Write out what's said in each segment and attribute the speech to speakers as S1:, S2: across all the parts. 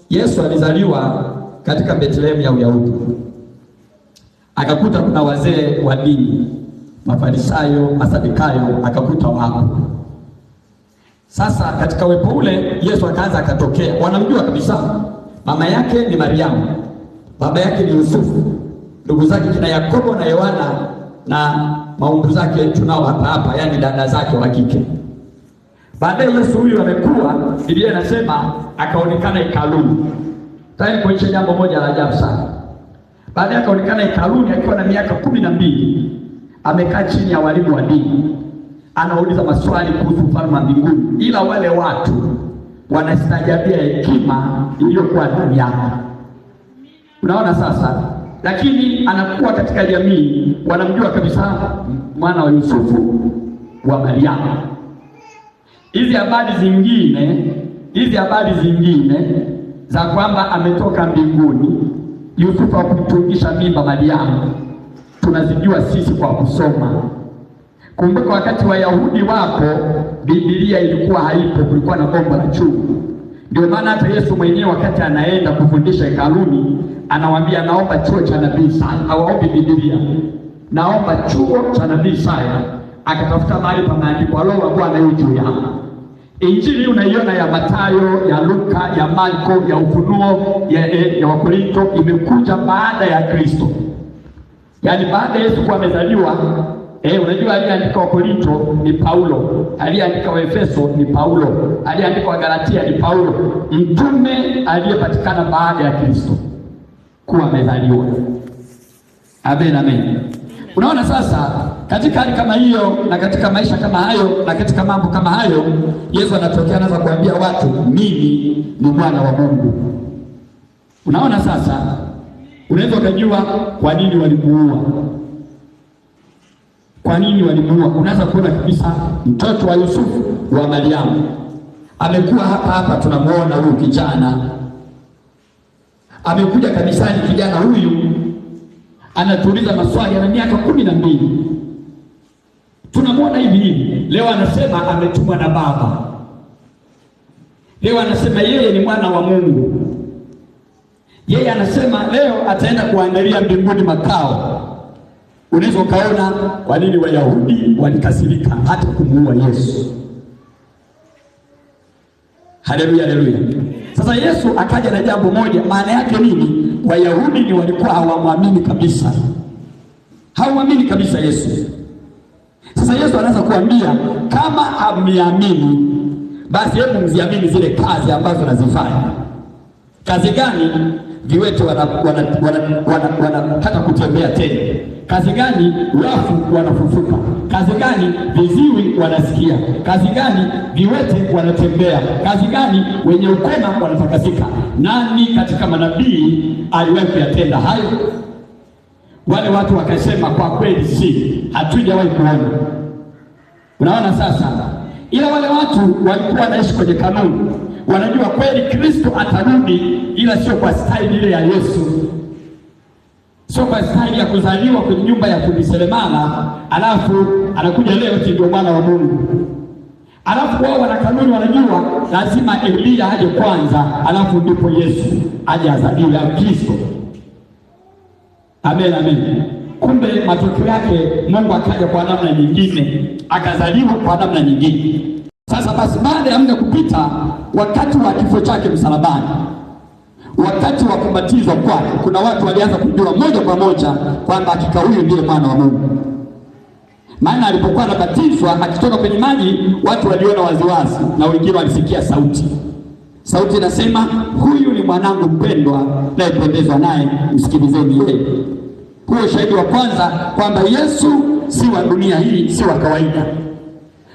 S1: Yesu alizaliwa katika Bethlehem ya Uyahudi. Akakuta kuna wazee wa dini, Mafarisayo, Masadukayo, akakuta wapo. Sasa katika wepo ule Yesu akaanza akatokea. Wanamjua kabisa. Mama yake ni Mariamu, baba yake ni Yusufu, ndugu zake kina Yakobo na Yohana, na maumbu zake tunao hapa, yani dada zake wa kike. Baadaye Yesu huyu amekuwa, Biblia inasema akaonekana hekaluni. Tayari kuonyesha jambo moja la ajabu sana. Baadaye akaonekana hekaluni akiwa na miaka 12. Amekaa chini ya walimu wa dini. Anauliza maswali kuhusu ufalme wa mbinguni, ila wale watu wanastajabia hekima iliyokuwa ndani yake. Unaona sasa? Lakini anakuwa katika jamii, wanamjua kabisa mwana wa Yusufu wa Mariamu. Hizi habari zingine za kwamba ametoka mbinguni, Yusufu hakumtungisha mimba Mariamu, tunazijua sisi kwa kusoma. Kumbuka wakati Wayahudi wapo, Biblia ilikuwa haipo, kulikuwa na bomba la chuma. Ndio maana hata Yesu mwenyewe wakati anaenda kufundisha hekaluni, anawaambia naomba chuo cha nabii Isaya. Hawaombi Biblia, naomba chuo cha nabii Isaya. Akatafuta mahali pameandikwa Roho wa Bwana yu juu yake. Injili unaiona ya Mathayo, ya Luka, ya Marko, ya Ufunuo, ya Wakorinto imekuja baada ya Kristo. Yaani baada Yesu kuwa amezaliwa. Unajua aliyeandika Wakorinto ni Paulo, aliyeandika Waefeso ni Paulo, aliyeandika Wagalatia ni Paulo. Mtume aliyepatikana baada ya Kristo kuwa amezaliwa. Amen, amen. Unaona sasa, katika hali kama hiyo na katika maisha kama hayo na katika mambo kama hayo, Yesu anatokea anaanza kuambia watu, mimi ni mwana wa Mungu. Unaona sasa, unaweza kujua kwa nini walimuua. Kwa nini walimuua? Unaweza kuona kabisa mtoto wa Yusufu wa Mariamu amekuwa hapa tunamuona huyu kijana. Amekuja kanisani, kijana huyu anatuuliza maswali, ana miaka 12. Tunamuona hivi. Leo anasema ametumwa na Baba. Leo anasema yeye ni mwana wa Mungu. Yeye anasema leo ataenda kuandalia mbinguni makao. Unaweza ukaona kwa nini Wayahudi walikasirika hata kumuua Yesu. Haleluya, haleluya. Sasa Yesu akaja na jambo moja. Maana yake nini? Wayahudi ni walikuwa hawamwamini kabisa. Hawamwamini kabisa Yesu. Sasa Yesu anaanza kuambia, kama hamniamini, basi hebu mziamini zile kazi ambazo nazifanya. Kazi gani? Viwete wanataka kutembea tena. Kazi gani? Wafu wanafufuka. Kazi gani? Viziwi wanasikia. Kazi gani? Viwete wanatembea. Kazi gani? Wenye ukoma wanatakasika. Nani katika manabii aliwahi kuyatenda hayo? Wale watu wakasema kwa kweli hatujawahi kuona. Unaona sasa? Ila wale watu walikuwa wanaishi kwenye kanuni. Wanajua kweli Kristo atarudi, ila sio kwa staili ile ya Yesu. Sio kwa staili ya kuzaliwa kwenye nyumba ya fundi seremala, alafu anakuja leo ndio mwana wa Mungu. Alafu wao wana kanuni, wanajua lazima Elia aje kwanza, alafu ndipo Yesu aje azaliwe Kristo. Amen, amen. Kumbe matokeo yake Mungu akaja kwa namna nyingine, akazaliwa kwa namna nyingine. Sasa basi, baada ya muda kupita, wakati wa kifo chake msalabani, wakati wa kubatizwa kwake, kuna watu walianza kujua moja kwa moja kwamba hakika huyu ndiye mwana wa Mungu. Maana alipokuwa anabatizwa akitoka kwenye maji, watu waliona waziwazi, na wengine walisikia sauti. Sauti inasema, huyu ni mwanangu mpendwa, nayependezwa naye, msikilizeni yeye. Huo shahidi wa kwanza kwamba Yesu si wa dunia hii, si wa kawaida.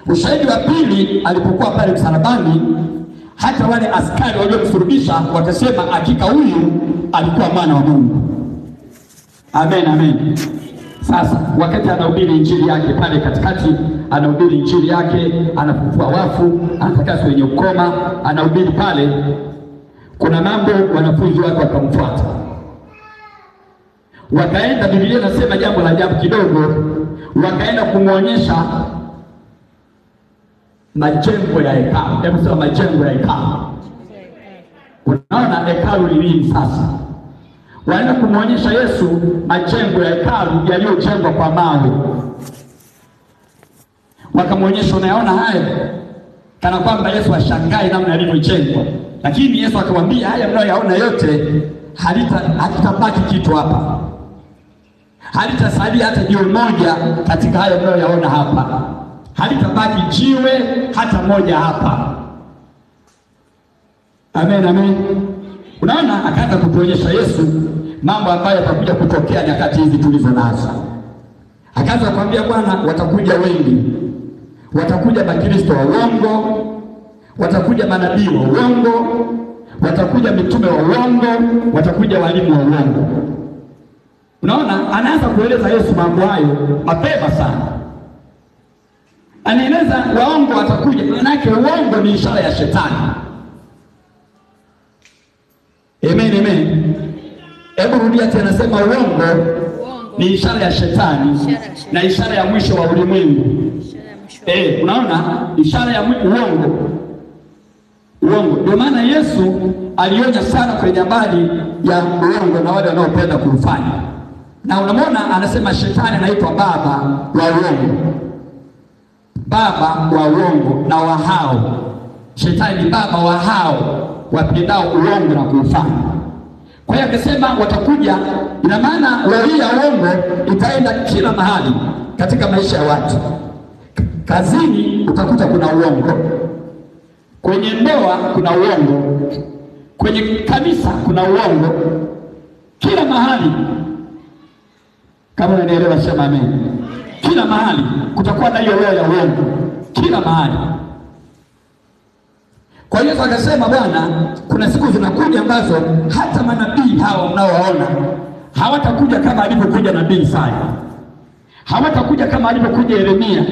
S1: Ushahidi wa pili, alipokuwa pale msalabani, hata wale askari waliomsulubisha wakasema hakika huyu alikuwa mwana wa Mungu. Amen, amen. Sasa wakati anahubiri injili yake pale katikati, anahubiri injili yake, anafufua wafu, anatakasa wenye ukoma, anahubiri pale, kuna mambo wanafunzi wake wakamfuata. Wakaenda, Biblia inasema jambo la ajabu kidogo, wakaenda kumuonyesha majengo ya hekalu. Hebu sema majengo ya hekalu. Unaona hekalu lilini sasa. Waenda kumwonyesha Yesu majengo ya hekalu yaliyojengwa kwa mawe. Wakamwonyesha, unayaona haya? Kana kwamba Yesu ashangae namna yalivyojengwa. Lakini Yesu akamwambia, haya mnayoyaona yote halitabaki kitu hapa. Halitasalia hata jiwe moja katika hayo mnayoyaona hapa. Halitabaki jiwe hata moja hapa. Amen, amen. Unaona, akaanza kutuonyesha Yesu mambo ambayo yatakuja kutokea nyakati hizi tulizo nazo. Akaanza kuambia, Bwana, watakuja wengi. Watakuja makristo wa uongo, watakuja manabii wa uongo, watakuja mitume wa uongo, watakuja walimu wa uongo. Unaona, anaanza kueleza Yesu mambo hayo mapema sana. Anaeleza waongo watakuja, manake uongo ni ishara ya shetani. Amen, amen. Hebu rudia tena, sema uongo ni ishara ya shetani na ishara ya mwisho wa ulimwengu. Unaona, ishara ya uongo. Ndio maana Yesu alionya sana kwenye habari ya uongo na wale wanaopenda kufanya. Na unamwona anasema shetani anaitwa baba wa uongo. Baba wa uongo na wa hao. Shetani ni baba wa hao wapendao uongo na kufanya. Kwa hiyo akasema watakuja, ina maana roho ya uongo itaenda kila mahali katika maisha ya watu. Kazini utakuta kuna uongo. Kwenye ndoa kuna uongo. Kwenye kanisa kuna uongo. Kila mahali. Kama unanielewa sema amen. Kila mahali kutakuwa na hiyo roho ya uongo. Kila mahali. Kwa hiyo akasema, Bwana, kuna siku zinakuja ambazo hata manabii hao mnaowaona hawatakuja kama alivyokuja nabii Isaya. Hawatakuja kama alivyokuja Yeremia.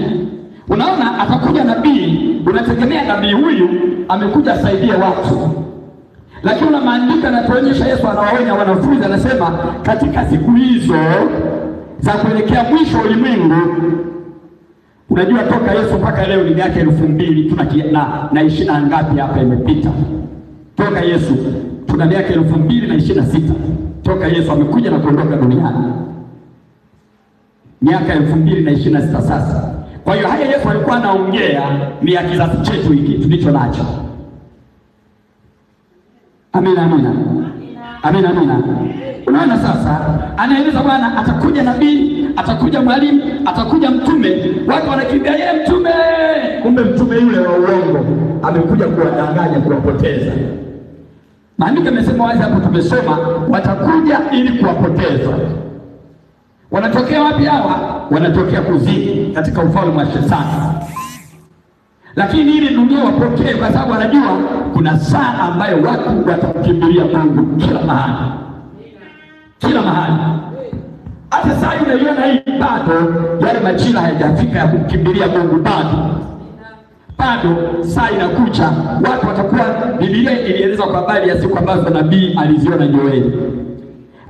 S1: Unaona, atakuja nabii, unategemea nabii huyu amekuja asaidie watu. Lakini una maandiko yanatuonyesha Yesu anawaonya wanafunzi, anasema katika siku hizo za kuelekea mwisho ulimwengu. Unajua toka Yesu mpaka leo ni miaka 2000 na 20 ngapi hapa imepita. Toka Yesu tuna miaka 2026. Toka Yesu amekuja na kuondoka duniani. Miaka 2026 sasa. Kwa hiyo haya Yesu alikuwa anaongea ni ya kizazi chetu hiki tulicho nacho. Amina, amina. Amina, amina. Unaona sasa, anaeleza Bwana atakuja nabii, atakuja mwalimu, atakuja mtume. Watu wanakimbia yeye mtume. Kumbe mtume yule wa uongo amekuja kuwadanganya, kuwapoteza. Maandiko yamesema wazi hapo, tumesoma watakuja ili kuwapoteza. Wanatokea wapi hawa? Wanatokea kuzimu, katika ufalme wa Shetani. Lakini ili dunia wapokee, kwa sababu wanajua kuna saa ambayo watu watakimbilia Mungu kila mahali. Kila mahali. Hata saa hii unaiona hii bado yale majira hayajafika ya kumkimbilia Mungu bado. Bado saa inakuja watu watakuwa, Biblia ilieleza kwa habari ya siku ambazo nabii aliziona Yoeli.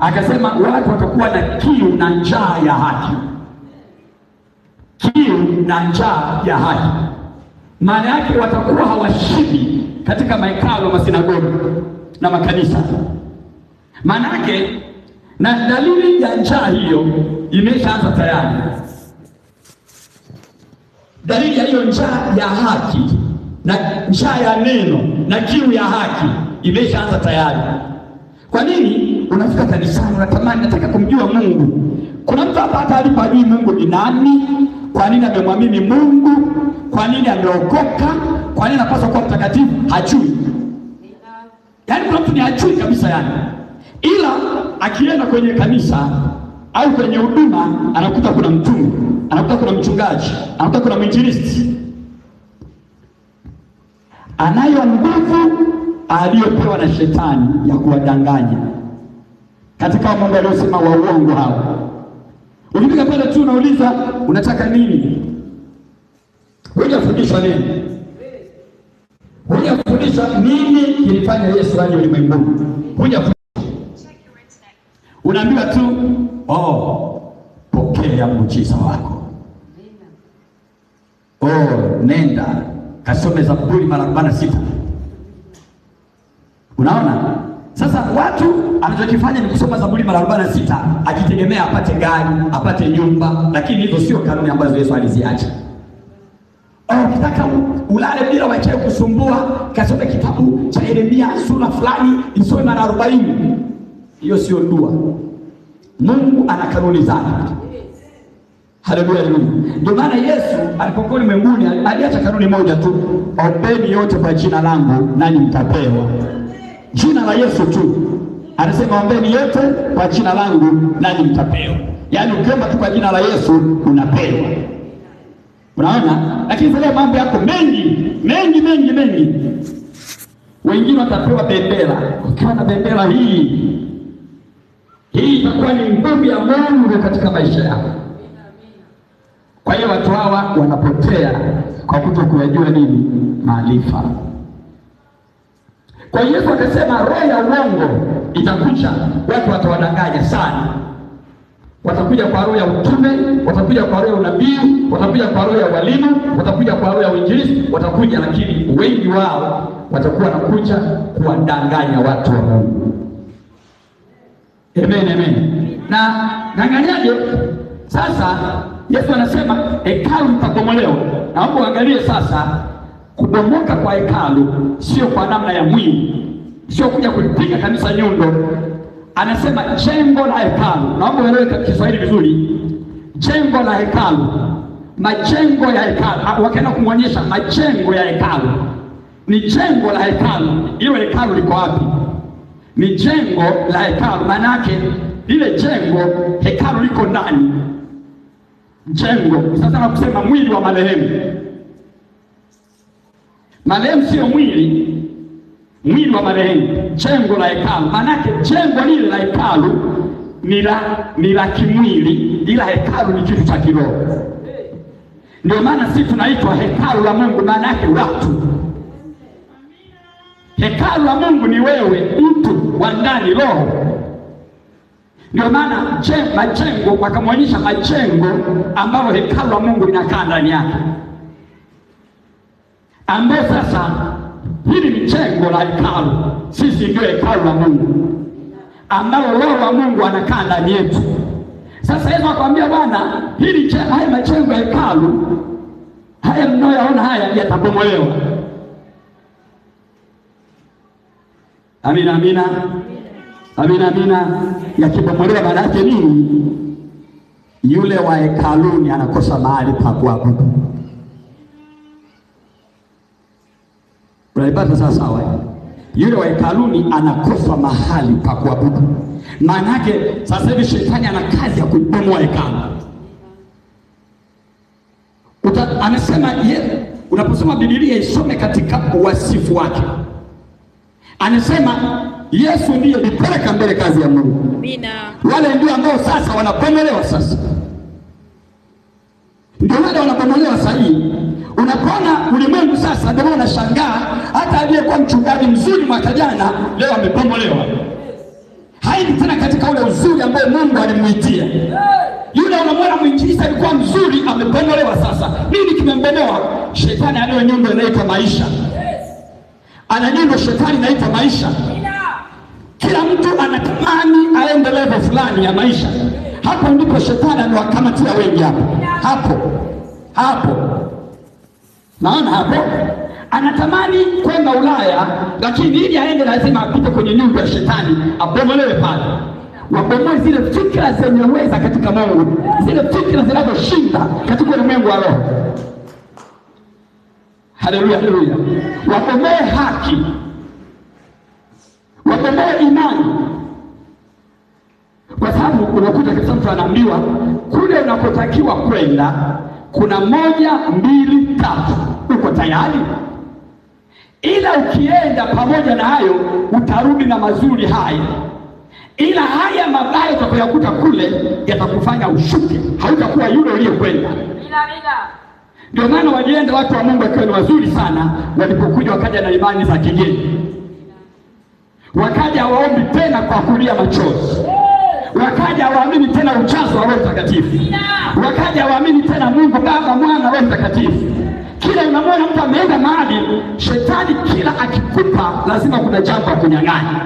S1: Akasema watu watakuwa na kiu na njaa ya haki. Kiu na njaa ya haki. Maana yake watakuwa hawashibi katika mahekalu, masinagogi na makanisa. Maana yake na dalili ya njaa hiyo imeshaanza tayari. Dalili ya hiyo njaa ya haki na njaa ya neno na kiu ya haki imeshaanza tayari. Kwa nini? Unafika kanisani unatamani, nataka kumjua Mungu. Kuna mtu hapa hata alipojui Mungu ni nani, kwa nini amemwamini Mungu, kwa nini ameokoka, kwa nini anapaswa kuwa mtakatifu, hajui. Yaani kuna mtu ni hajui kabisa yani. Ila akienda kwenye kanisa au kwenye huduma anakuta kuna mtume, anakuta kuna mchungaji, anakuta kuna mwinjilisti. Anayo nguvu aliyopewa na shetani ya kuwadanganya. Katika Mungu aliyosema wa uongo hao. Ukifika pale tu unauliza unataka nini? Hujafundishwa nini? Hujafundishwa nini kilifanya Yesu aje ulimwenguni? Hujafundishwa. Unaambiwa tu, pokea muujiza wako. Nenda kasome Zaburi mara 46. Unaona? Sasa watu anachokifanya ni kusoma Zaburi mara 46 akitegemea apate gari, apate nyumba, lakini hizo sio kanuni ambazo Yesu aliziacha. Ukitaka ulale bila wachawi kusumbua, kasome kitabu cha Yeremia sura fulani, isome mara 40. Hiyo sio dua. Mungu ana kanuni zake. Haleluya. Ndio maana Yesu alipokuwa ulimwenguni aliacha kanuni moja tu, ombeni yote kwa jina langu nanyi mtapewa. Jina la Yesu tu. Anasema ombeni yote kwa jina langu nanyi mtapewa. Yaani ukiomba tu kwa jina la Yesu unapewa. Unaona? Lakini sasa mambo yako mengi. Wengine watapewa bendera. Ukiwa na bendera hii itakuwa ni nguvu ya Mungu katika maisha yako. Kwa hiyo watu hawa wanapotea kwa kutokujua nini? Maarifa. Kwa hiyo Yesu akasema roho ya uongo itakuja, watu watawadanganya sana. Watakuja kwa roho ya utume, watakuja kwa roho ya unabii, watakuja kwa roho ya walimu, watakuja kwa roho ya uinjilisti, watakuja, lakini wengi wao watakuwa wanakuja kuwadanganya watu wa Mungu. Amen. Na danganyaje? Sasa Yesu anasema hekalu litabomolewa. Naomba uangalie sasa, kubomoka kwa hekalu sio kwa namna ya mwili, sio kuja kulipiga kanisa nyundo. Anasema jengo la hekalu. Naomba uelewe Kiswahili vizuri. Jengo la hekalu, majengo ya hekalu. Wakaenda kumwonyesha majengo ya hekalu. Ni jengo la hekalu. Hilo hekalu liko wapi? Ni jengo la hekalu. Maana yake lile jengo, hekalu liko ndani. Jengo. Sasa nakusema mwili wa marehemu. Marehemu sio mwili. Mwili wa marehemu, jengo la hekalu. Maanake jengo lile la hekalu ni la kimwili, ila hekalu ni kitu cha kiroho. Ndio maana sisi tunaitwa hekalu la Mungu, maanake watu. Hekalu la Mungu ni wewe, mtu wa ndani, roho. Ndio maana majengo, wakamwonyesha majengo ambayo hekalu la Mungu linakaa ndani yake, ambayo sasa hili ni jengo la hekalu. Sisi ndio hekalu la Mungu, ambalo roho wa Mungu anakaa ndani yetu. Sasa Yesu akamwambia Bwana, haya majengo ya hekalu, haya mnayoona haya yatabomolewa. Amina. Yakibomolewa maana yake nini? Yule wa hekaluni anakosa mahali pa kuabudu. Unaipata sawa? Yule wa hekaluni anakosa mahali pa kuabudu. Maana yake sasa hivi shetani ana kazi ya kubomoa hekalu. Anasema unaposoma Biblia isome katika wasifu wake. Anasema Yesu ndiye alipeleka mbele kazi ya Mungu. Amina. Wale ndio ambao sasa wanabomolewa sasa. Ndio wale wanabomolewa sasa hivi. Unapoona ulimwengu sasa, ndio unashangaa hata aliyekuwa mchungaji mzuri mwaka jana leo amebomolewa. Haidi tena katika ule uzuri ambao Mungu alimuitia. Yule unamwona mwinjilisti alikuwa mzuri amebomolewa sasa. Nini kimembomoa? Shetani anayo nyundo inaitwa maisha. Ana nyundo shetani inaitwa maisha. Kila mtu anatamani aende level fulani ya maisha. Hapo ndipo shetani anawakamatia wengi hapo. Naona hapo anatamani kwenda Ulaya, lakini ili aende lazima apite kwenye nyumba ya shetani, abomolewe pale. Wabomoe zile fikra zenye uweza katika Mungu, zile fikra zinazoshinda katika ulimwengu wa roho. Haleluya. Wabomoe haki, wabomoe imani. Kwa sababu unakuta kila mtu anaambiwa kule unakotakiwa kwenda kuna 1, 2, 3, uko tayari? Ila ukienda pamoja na hayo utarudi na mazuri haya, ila haya mabaya utakayokuta kule yatakufanya ushuke, hautakuwa yule uliyekwenda. Ndio maana walienda watu wa Mungu wakiwa ni wazuri sana, walipokuja wakaja na imani za kigeni, wakaja waombi tena kwa kulia machozi, wakaja waamini tena ujazo wa Roho Mtakatifu, wakaja waamini tena Mungu Baba, Mwana, Roho Mtakatifu. Kila unamwona mtu ameenda mahali, shetani kila akikupa lazima kuna jambo kunyang'anya.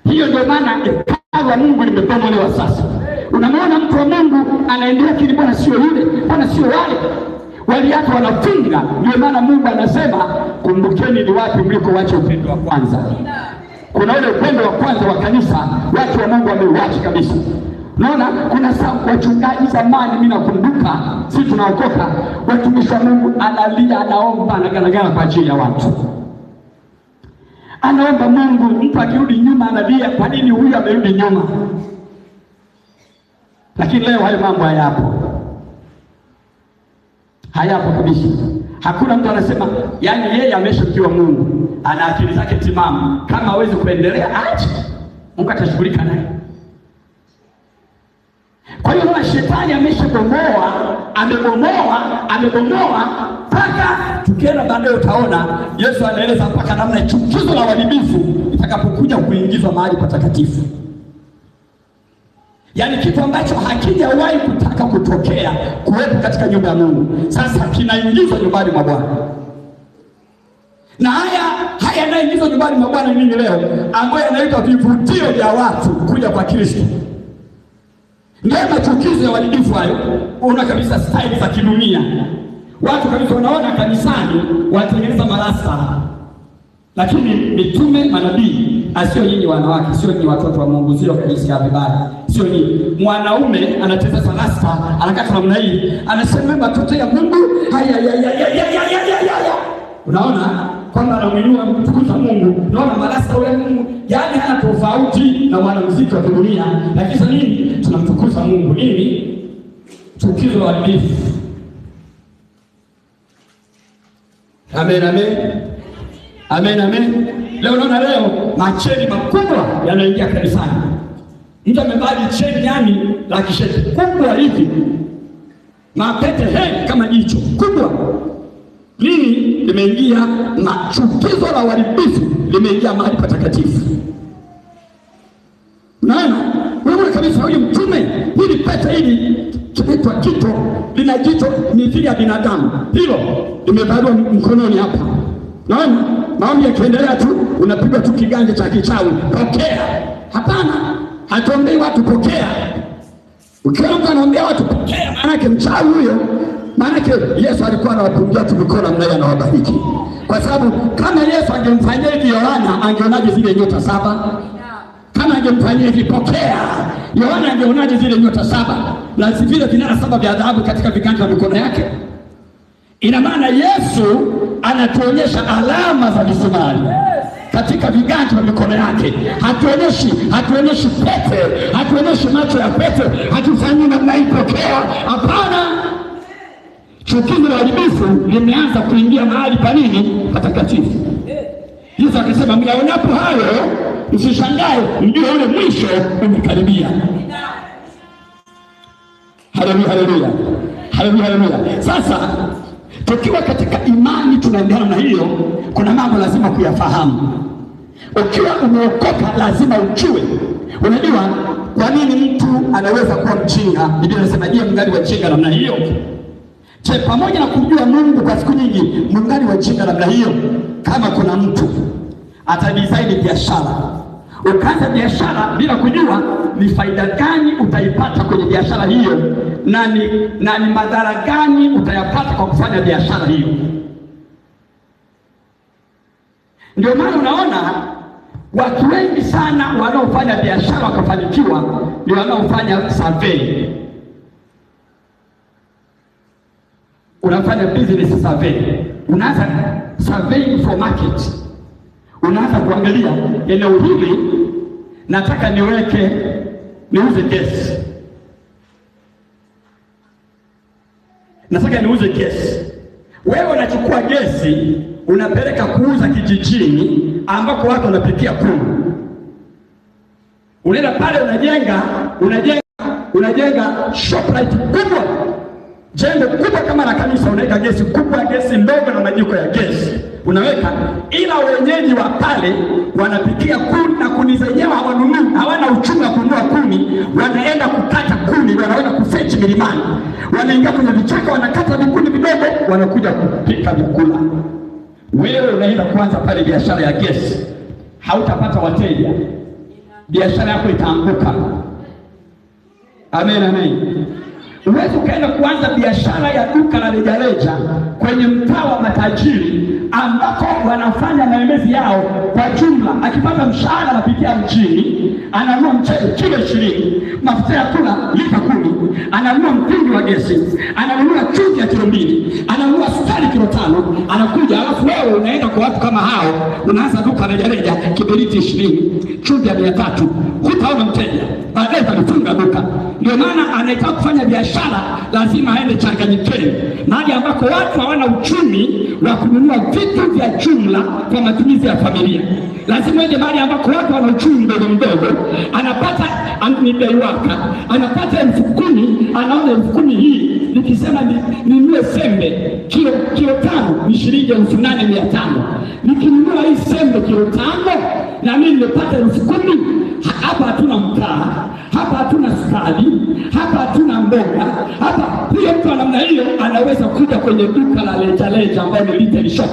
S1: Hiyo ndio maana hekalu la Mungu limebomolewa sasa. Unamwona mtu wa Mungu anaendelea kile, bwana sio yule, bwana sio wale, waliacha wanafunga. Ndio maana Mungu anasema kumbukeni ni wapi mlikoacha upendo wa kwanza. Kuna ule upendo wa kwanza wa kanisa, watu wa Mungu wameuacha kabisa. Unaona, kuna wachungaji zamani, mimi nakumbuka sisi tunaokoka, watumishi wa Mungu analia, anaomba, anagaragara kwa ajili ya watu. Anaomba Mungu, mtu akirudi nyuma analia, kwa nini huyu amerudi nyuma? Lakini leo hayo mambo hayapo. Hayapo kabisa. Hakuna mtu anasema, yani yeye ameshakiwa Mungu, ana akili zake timamu, kama hawezi kuendelea acha, Mungu atashughulika naye. Kwa hiyo na shetani amebomoa mpaka tukienda baadaye utaona Yesu anaeleza mpaka namna chukizo la uharibifu itakapokuja kuingizwa mahali patakatifu. Yaani kitu ambacho hakijawahi kutaka kutokea kuwepo katika nyumba ya Mungu, sasa kinaingizwa nyumbani mwa Bwana. Na haya yanaingizwa nyumbani mwa Bwana nini leo, ambayo yanaitwa vivutio vya watu kuja kwa Kristo. Ndio machukizo ya uharibifu hayo. Una kabisa style za kidunia. Watu kabisa wanaona kanisani wanatengeneza marasta. Lakini mitume, manabii, asio nyinyi wanawake, sio nyinyi watoto wa Mungu, sio kabisa vibaya. Sio nyinyi. Mwanaume anateza rasta, anakata namna hii, anasema matoto ya Mungu, haya. Unaona kwamba anamuinua mtukuza Mungu. Unaona marasta wa Mungu, yaani hana tofauti na mwanamuziki wa dunia. Lakini nini? Tunamtukuza Mungu. Nini? Chukizo la uharibifu. Amen, amen. Amen, amen. Leo unaona macheni makubwa yanaingia kanisani. Mtu amevaa cheni yani la kisheti kubwa hivi, mapete kama jicho kubwa. Nini limeingia? Na chukizo la uharibifu limeingia mahali patakatifu. Unaona? Wewe kabisa huyu mtume, hili pete hili kinaitwa kito, lina jicho mithili ya binadamu. Hilo limevaliwa mkononi hapa. Naona maombi yakiendelea tu unapigwa tu kiganja cha kichawi, pokea. Hapana, hatuombei watu pokea. Ukiona mtu anaombea watu pokea, maana yake mchawi huyo. Maana yake Yesu alikuwa anawapungia tu mikono mnaye anawabariki. Kwa sababu kama Yesu angemfanyia hivi Yohana, angeonaje zile nyota 7? Kama angemfanyia hivi pokea, Yohana angeonaje zile nyota 7 na vile vinara 7 vya dhahabu katika viganja vya mikono yake? Ina maana Yesu anatuonyesha alama za misumari katika viganja vya mikono yake. Hatuonyeshi pete, hatuonyeshi macho ya pete, hatufanyi namna hii pokea. Hapana. Chukizo la uharibifu limeanza kuingia mahali pa nini? Patakatifu. Yesu akasema, mnaonapo hayo msishangae, ndio ule mwisho umekaribia. Haleluya, haleluya. Haleluya, haleluya. Sasa tukiwa katika imani tunaendelea na hiyo, kuna mambo lazima kuyafahamu. Ukiwa umeokoka lazima ujue. Unajua kwa nini mtu anaweza kuwa mjinga? Biblia inasema, je, mngali wajinga namna hiyo? Je, pamoja na kujua Mungu kwa siku nyingi, mngali wajinga namna hiyo? Kama kuna mtu atadesign biashara, ukaanza biashara bila kujua ni faida gani utaipata kwenye biashara hiyo, na ni madhara gani utayapata kwa kufanya biashara hiyo. Ndio maana unaona watu wengi sana wanaofanya biashara wakafanikiwa ni wanaofanya survey. Unafanya business survey, unaanza survey for market. Unaanza kuangalia eneo hili nataka niuze gesi. Nataka niuze gesi. Wewe unachukua gesi unapeleka kuuza kijijini ambako watu wanapikia kuni. Unaenda pale unajenga shoprite kubwa. Jengo kubwa kama la kanisa, unaweka gesi kubwa, gesi ndogo na majiko ya gesi. Unaweka, ila wenyeji wa pale wanapikia kuni na kuni zenyewe hawanunui, hawana uchumi wa kununua kuni, wanaishi milimani, wanaingia kwenye vichaka, wanakata vikundi vidogo, wanakuja kupika vyakula. Wewe unaenda kuanza pale biashara ya gesi, hautapata wateja, biashara yako itaanguka. Amen, amen. Uwezi ukaenda kuanza biashara ya duka la rejareja kwenye mtaa wa matajiri ambako wanafanya maemezi yao kwa jumla. Akipata mshahara anapitia mjini, ananunua mchele kilo 20, mafuta ya kula lita 10, ananunua mtungi wa gesi, ananunua chumvi ya kilo 2, ananunua sukari kilo 5, anakuja. Alafu wewe unaenda kwa watu kama hao, unaanza duka la rejareja, kiberiti 20, chumvi ya 300, hutaona mteja, baadaye utafunga duka. Ndio maana anataka kufanya biashara lazima aende Changanyikeni, mahali ambako watu hawana uchumi wa kununua vitu vya jumla kwa matumizi ya familia. Lazima aende mahali ambako watu wana uchumi mdogo mdogo, anapata anidaiwaka, anapata 10,000, anaona 10,000 hii nikisema ninunue sembe kilo 5 ni shilingi 8,500. Nikinunua hii sembe kilo 5 na mimi nimepata 10,000. Hapa hatuna mkaa, hapa hatuna sukari, hapa hatuna mboga, hapa. Huyo mtu wa namna hiyo anaweza kuja kwenye duka la rejareja ambayo ni retail shop.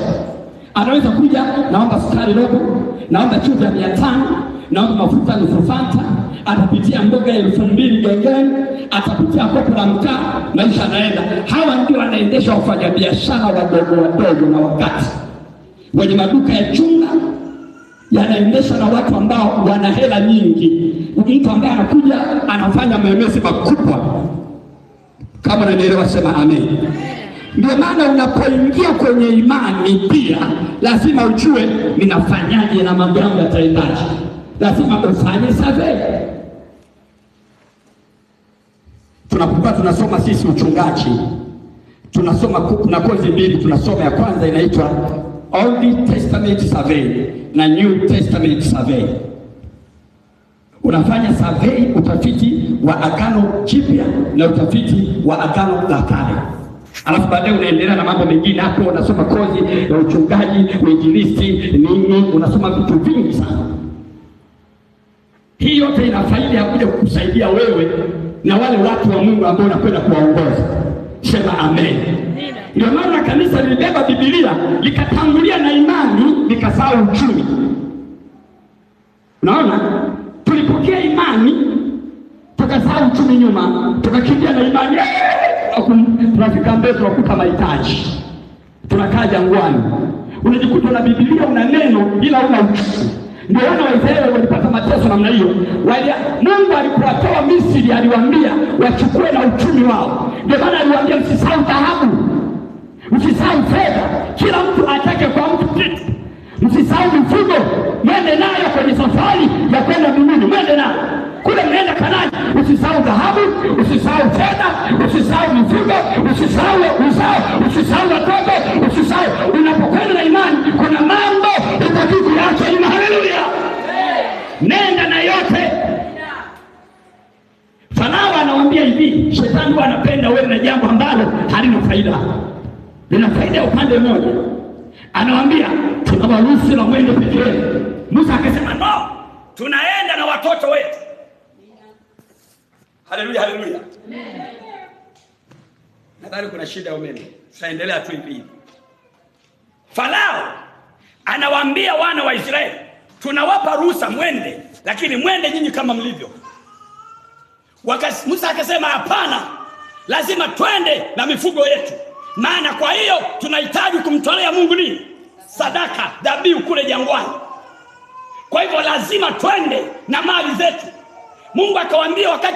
S1: Anaweza kuja, naomba sukari robo, naomba chumvi ya 500, naomba mafuta nusu Fanta, atapitia mboga ya 2,000 gengeni, atapitia kopo la mkaa, maisha yanaenda. Hawa ndio wanaendesha wafanyabiashara wadogo wadogo, na wakati wenye maduka ya jumla yanaendeshwa na watu ambao wana hela nyingi. Mtu ambaye anakuja anafanya maemezi makubwa. Kama unanielewa sema amen. Ndio maana unapoingia kwenye imani pia lazima ujue ninafanyaje na mambo yangu yataendaje. Lazima ufanye survey. Tunapokuwa tunasoma sisi uchungaji, tunasoma kuna kozi mbili tunasoma. Ya kwanza inaitwa Old Testament Survey na New Testament Survey. Unafanya survey, utafiti wa Agano Jipya na utafiti wa Agano la Kale. Alafu baadaye unaendelea na mambo mengine. Hapo unasoma kozi ya uchungaji, uinjilisti, nini, unasoma vitu vingi sana. Hii yote ina faida ya kuja kukusaidia wewe na wale watu wa Mungu ambao unakwenda kuwaongoza. Sema amen. Ndio maana kanisa lilibeba Biblia likatangulia na imani likasahau uchumi. Unaona? Tulipokea imani tukasahau uchumi nyuma, tukakimbia na imani. Tunafika mbele tunakuta mahitaji. Tunakaa jangwani. Unajikuta na Biblia una neno ila una uchumi. Ndio wana wa Israeli walipata mateso namna hiyo. Mungu alipowatoa Misri aliwaambia wachukue na uchumi wao. Ndio maana aliwaambia msisahau dhahabu, msisahau fedha, kila mtu atake kwa mtu kitu. Msisahau mifugo, mwende nayo kwenye safari ya kwenda mbinguni, mwende nayo. Kule mnaenda Kanaani, usisahau dhahabu, usisahau fedha, usisahau mifugo, usisahau uzao, usisahau watoto, usisahau. Unapokwenda na imani, kuna mambo utakiku yake ima. Haleluya! Nenda na yote. Farao anawaambia hivi, shetani anapenda wewe na jambo ambalo halina faida. Lina faida ya upande mmoja. Anawaambia tunawaruhusu na mwende pekee. Musa akasema no, tunaenda na watoto wetu. Haleluya, haleluya. Nadhani kuna shida ya umeme. Tutaendelea tu hivi. Farao anawaambia wana wa Israeli, tunawapa ruhusa mwende, lakini mwende nyinyi kama mlivyo. Musa akasema hapana, lazima twende na mifugo yetu. Maana kwa hiyo tunahitaji kumtolea Mungu nini? Sadaka, dhabihu kule jangwani. Kwa hivyo lazima twende na mali zetu. Mungu akawaambia wakati